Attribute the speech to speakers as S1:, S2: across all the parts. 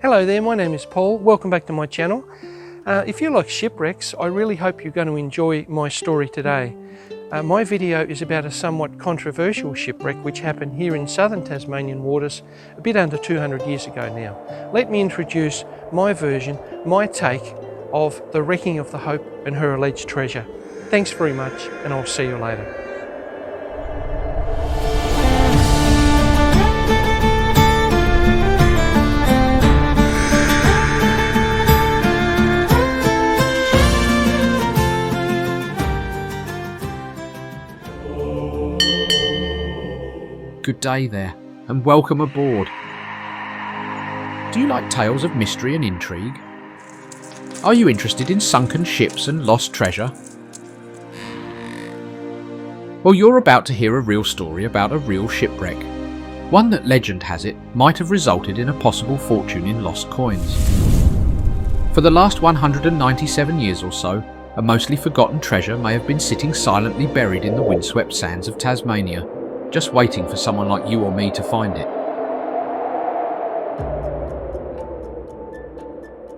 S1: Hello there, my name is Paul. Welcome back to my channel. If you like shipwrecks, I really hope you're going to enjoy my story today. My video is about a somewhat controversial shipwreck which happened here in southern Tasmanian waters a bit under 200 years ago now. Let me introduce my version, my take of the wrecking of the Hope and her alleged treasure. Thanks very much, and I'll see you later.
S2: Good day there, and welcome aboard. Do you like tales of mystery and intrigue? Are you interested in sunken ships and lost treasure? Well, you're about to hear a real story about a real shipwreck. One that legend has it might have resulted in a possible fortune in lost coins. For the last 197 years or so, a mostly forgotten treasure may have been sitting silently buried in the windswept sands of Tasmania, just waiting for someone like you or me to find it.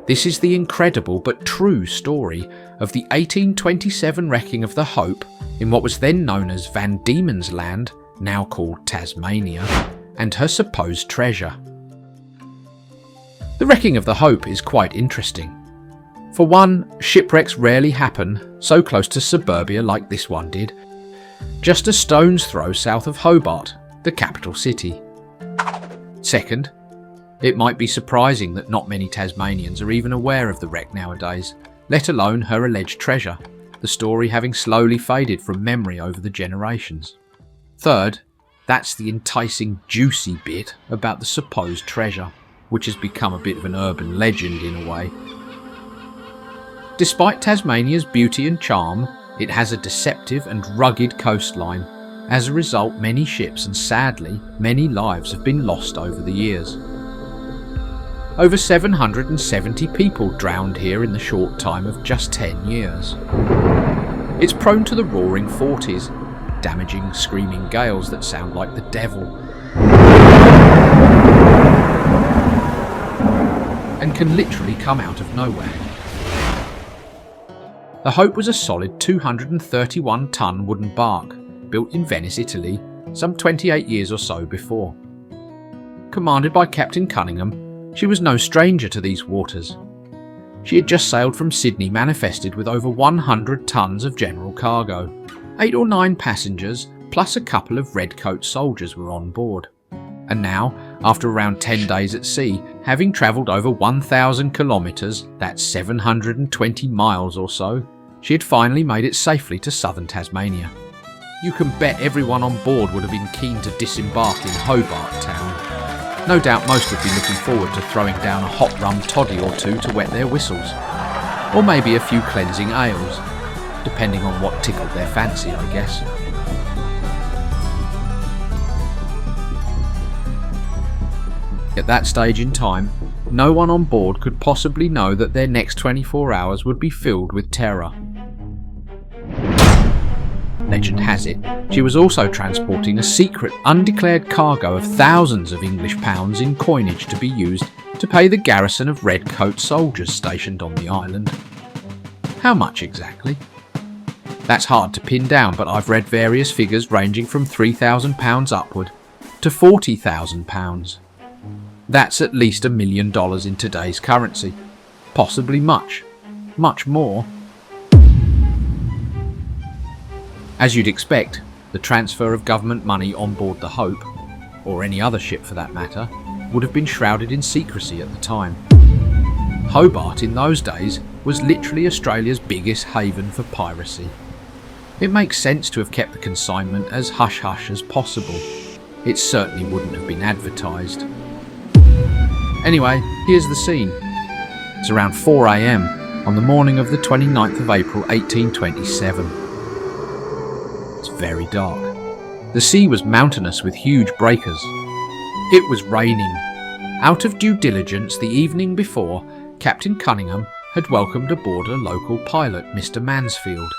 S2: This is the incredible but true story of the 1827 wrecking of the Hope in what was then known as Diemens Land, now called Tasmania, and her supposed treasure. The wrecking of the Hope is quite interesting. For one, shipwrecks rarely happen so close to suburbia like this one did, just a stone's throw south of Hobart, the capital city. Second, it might be surprising that not many Tasmanians are even aware of the wreck nowadays, let alone her alleged treasure, the story having slowly faded from memory over the generations. Third, that's the enticing, juicy bit about the supposed treasure, which has become a bit of an urban legend in a way. Despite Tasmania's beauty and charm, it has a deceptive and rugged coastline. As a result, many ships and sadly, many lives have been lost over the years. Over 770 people drowned here in the short time of just 10 years. It's prone to the roaring 40s, damaging, screaming gales that sound like the devil, and can literally come out of nowhere. The Hope was a solid 231-ton wooden bark, built in Venice, Italy, some 28 years or so before. Commanded by Captain Cunningham, she was no stranger to these waters. She had just sailed from Sydney manifested with over 100 tons of general cargo. 8 or 9 passengers, plus a couple of Redcoat soldiers were on board. And now, after around 10 days at sea, having travelled over 1,000 kilometres, that's 720 miles or so, she had finally made it safely to southern Tasmania. You can bet everyone on board would have been keen to disembark in Hobart Town. No doubt most would be looking forward to throwing down a hot rum toddy or two to wet their whistles. Or maybe a few cleansing ales, depending on what tickled their fancy, I guess. At that stage in time, no one on board could possibly know that their next 24 hours would be filled with terror. Legend has it, she was also transporting a secret, undeclared cargo of thousands of English pounds in coinage to be used to pay the garrison of Redcoat soldiers stationed on the island. How much exactly? That's hard to pin down, but I've read various figures ranging from £3,000 upward to £40,000. That's at least $1 million in today's currency. Possibly much more. As you'd expect, the transfer of government money on board the Hope, or any other ship for that matter, would have been shrouded in secrecy at the time. Hobart in those days was literally Australia's biggest haven for piracy. It makes sense to have kept the consignment as hush-hush as possible. It certainly wouldn't have been advertised. Anyway, here's the scene. It's around 4 AM on the morning of the 29th of April 1827. It's very dark. The sea was mountainous with huge breakers. It was raining. Out of due diligence the evening before, Captain Cunningham had welcomed aboard a local pilot, Mr. Mansfield.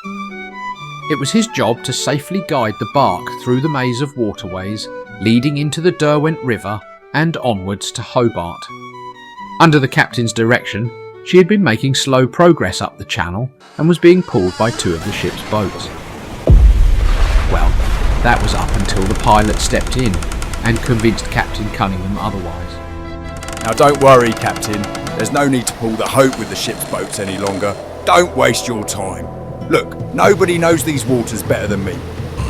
S2: It was his job to safely guide the bark through the maze of waterways leading into the Derwent River and onwards to Hobart. Under the captain's direction, she had been making slow progress up the channel and was being pulled by 2 of the ship's boats. Well, that was up until the pilot stepped in and convinced Captain Cunningham otherwise.
S3: Now don't worry, Captain. There's no need to pull the Hope with the ship's boats any longer. Don't waste your time. Look, nobody knows these waters better than me.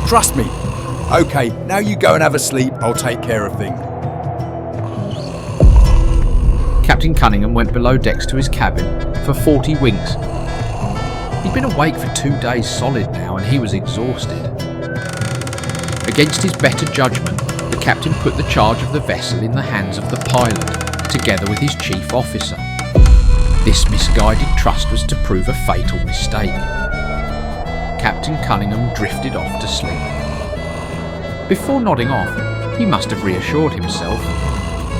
S3: Trust me. Okay, now you go and have a sleep. I'll take care of things.
S2: Captain Cunningham went below decks to his cabin for 40 winks. He'd been awake for 2 days solid now and he was exhausted. Against his better judgment, the captain put the charge of the vessel in the hands of the pilot, together with his chief officer. This misguided trust was to prove a fatal mistake. Captain Cunningham drifted off to sleep. Before nodding off, he must have reassured himself.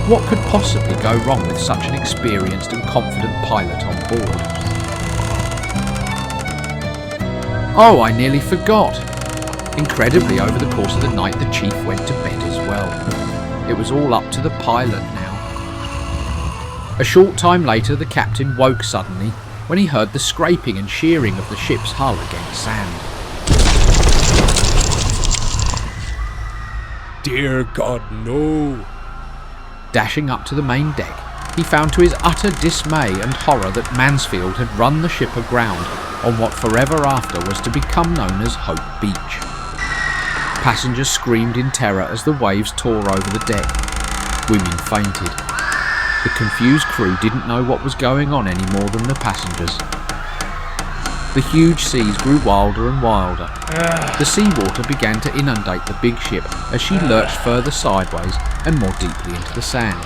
S2: What could possibly go wrong with such an experienced and confident pilot on board? Oh, I nearly forgot. Incredibly, over the course of the night, the chief went to bed as well. It was all up to the pilot now. A short time later, the captain woke suddenly when he heard the scraping and shearing of the ship's hull against sand.
S3: Dear God, no.
S2: Dashing up to the main deck, he found to his utter dismay and horror that Mansfield had run the ship aground on what forever after was to become known as Hope Beach. Passengers screamed in terror as the waves tore over the deck. Women fainted. The confused crew didn't know what was going on any more than the passengers. The huge seas grew wilder and wilder. The seawater began to inundate the big ship as she lurched further sideways and more deeply into the sand.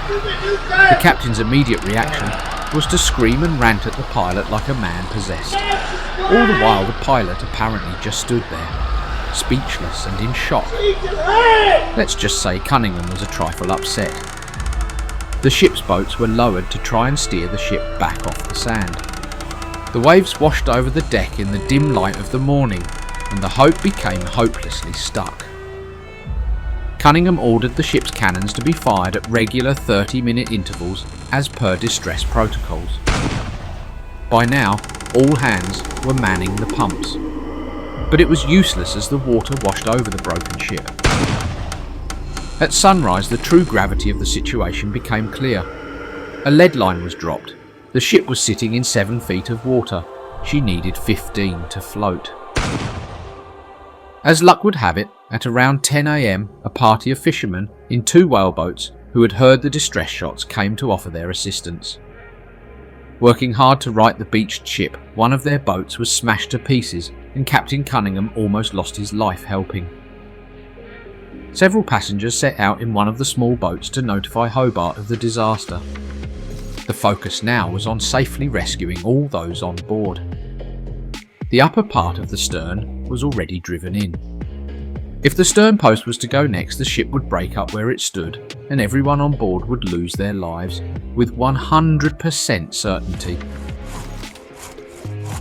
S2: The captain's immediate reaction was to scream and rant at the pilot like a man possessed. All the while the pilot apparently just stood there, speechless and in shock. Let's just say Cunningham was a trifle upset. The ship's boats were lowered to try and steer the ship back off the sand. The waves washed over the deck in the dim light of the morning, and the Hope became hopelessly stuck. Cunningham ordered the ship's cannons to be fired at regular 30-minute intervals as per distress protocols. By now, all hands were manning the pumps, but it was useless as the water washed over the broken ship. At sunrise, the true gravity of the situation became clear. A lead line was dropped. The ship was sitting in 7 feet of water. She needed 15 to float. As luck would have it, at around 10 AM, a party of fishermen in 2 whaleboats who had heard the distress shots came to offer their assistance. Working hard to right the beached ship, one of their boats was smashed to pieces and Captain Cunningham almost lost his life helping. Several passengers set out in one of the small boats to notify Hobart of the disaster. The focus now was on safely rescuing all those on board. The upper part of the stern was already driven in. If the stern post was to go next, the ship would break up where it stood and everyone on board would lose their lives with 100% certainty.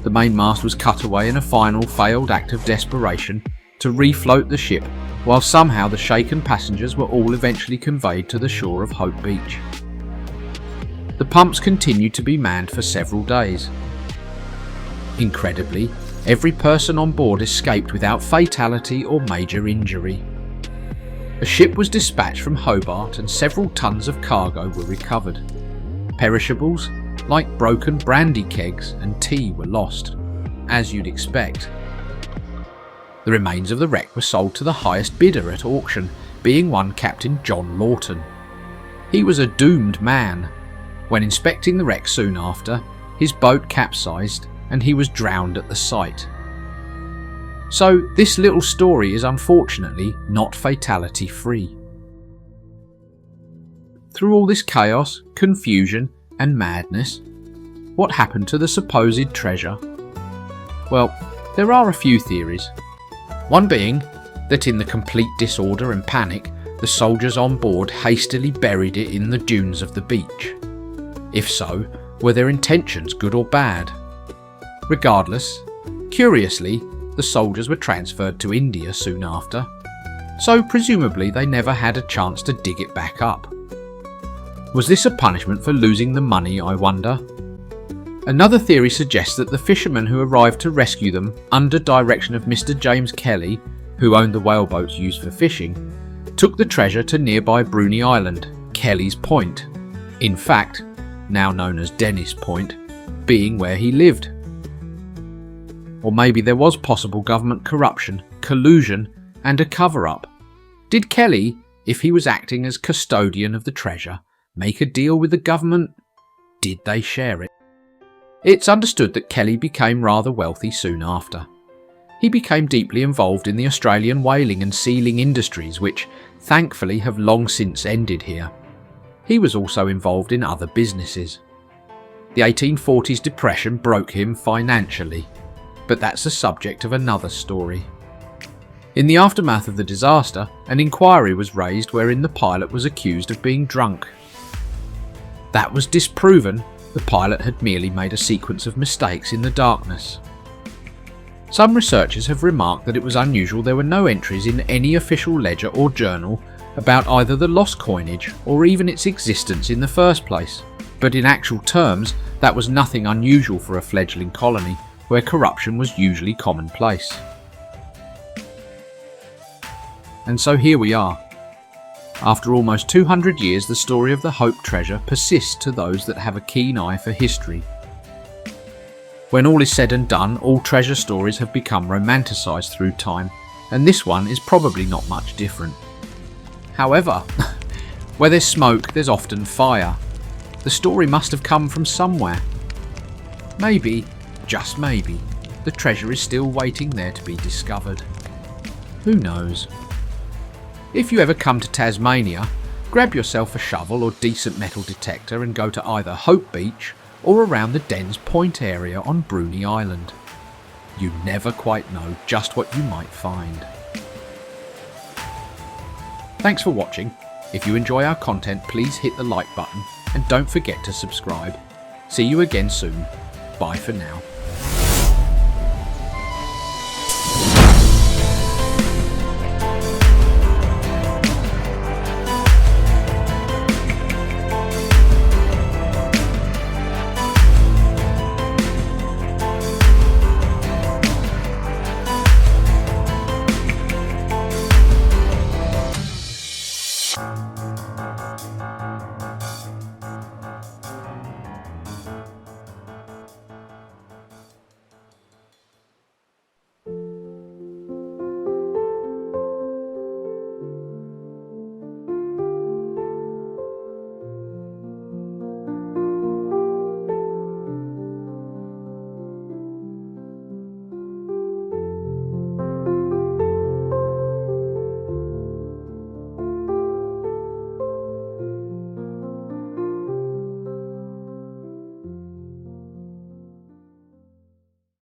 S2: The mainmast was cut away in a final failed act of desperation to refloat the ship, while somehow the shaken passengers were all eventually conveyed to the shore of Hope Beach. The pumps continued to be manned for several days. Incredibly, every person on board escaped without fatality or major injury. A ship was dispatched from Hobart and several tons of cargo were recovered. Perishables, like broken brandy kegs and tea, were lost, as you'd expect. The remains of the wreck were sold to the highest bidder at auction, being one Captain John Lawton. He was a doomed man. When inspecting the wreck soon after, his boat capsized and he was drowned at the site. So this little story is unfortunately not fatality free. Through all this chaos, confusion and madness, what happened to the supposed treasure? Well, there are a few theories. One being that in the complete disorder and panic, the soldiers on board hastily buried it in the dunes of the beach. If so, were their intentions good or bad? Regardless, curiously, the soldiers were transferred to India soon after, so presumably they never had a chance to dig it back up. Was this a punishment for losing the money, I wonder? Another theory suggests that the fishermen who arrived to rescue them under direction of Mr. James Kelly, who owned the whaleboats used for fishing, took the treasure to nearby Bruny Island, Kelly's Point, in fact, now known as Dennis Point, being where he lived. Or maybe there was possible government corruption, collusion, and a cover-up. Did Kelly, if he was acting as custodian of the treasure, make a deal with the government? Did they share it? It's understood that Kelly became rather wealthy soon after. He became deeply involved in the Australian whaling and sealing industries, which thankfully have long since ended here. He was also involved in other businesses. The 1840s depression broke him financially, but that's the subject of another story. In the aftermath of the disaster, an inquiry was raised wherein the pilot was accused of being drunk. That was disproven. The pilot had merely made a sequence of mistakes in the darkness. Some researchers have remarked that it was unusual there were no entries in any official ledger or journal about either the lost coinage or even its existence in the first place. But in actual terms, that was nothing unusual for a fledgling colony where corruption was usually commonplace. And so here we are. After almost 200 years, the story of the Hope treasure persists to those that have a keen eye for history. When all is said and done, all treasure stories have become romanticised through time, and this one is probably not much different. However, where there's smoke, there's often fire. The story must have come from somewhere. Maybe, just maybe, the treasure is still waiting there to be discovered. Who knows? If you ever come to Tasmania, grab yourself a shovel or decent metal detector and go to either Hope Beach or around the Dens Point area on Bruny Island. You never quite know just what you might find. Thanks for watching. If you enjoy our content, please hit the like button and don't forget to subscribe. See you again soon. Bye for now.